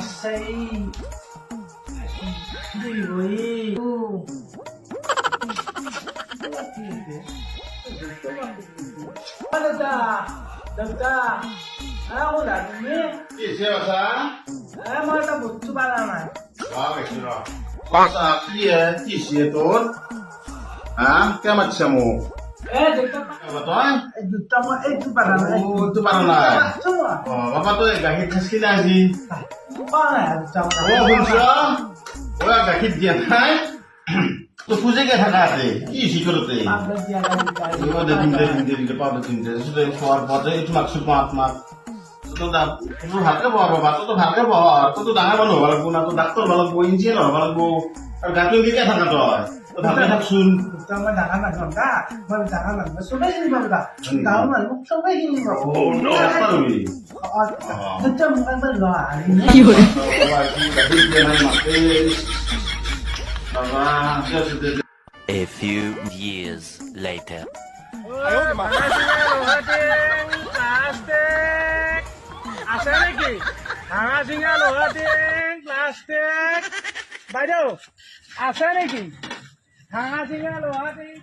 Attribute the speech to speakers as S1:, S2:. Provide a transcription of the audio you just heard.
S1: Say, đi Dokter, aku udah ini.
S2: Siapa?
S1: Mau tak butuh barang.
S2: Wah, betul. Masa dia tuh? Kayak macam
S1: Dokter,
S2: betul?
S1: dokter mau itu barang.
S2: Oh, itu barang lain.
S1: Semua.
S2: Oh, bapak tuh gak hit skin aja.
S1: Mana dokter?
S2: Oh, betul. Oh, gak hit dia kan? তো খুঁজে গে থাকাতে কি security ওদের দিনতে পাবে দিনতে শুধু খাওয়ার পথে একটু মাছ মাছ তো দা একটু ভালকে বড় বাবা তো ভালকে বড় তো ডাঙৰ মানুহ হ'ব লাগিব না তো ডাক্তৰ হ'ব লাগিব ইঞ্জিনিয়াৰ হ'ব লাগিব আৰু গাটো দিকে থাকা তো ভালকে থাকচোন
S1: dokter mau jangan langsung dah, mau jangan langsung. Sudah sini bapak. Tahu mana? Sudah sini bapak.
S2: Oh, ডাক্তাৰ hobby
S1: Dokter bukan berdoa.
S3: A few years later.
S1: বাইদেউ আছে নেকি? ভাঙা চিঙা লোহাটিং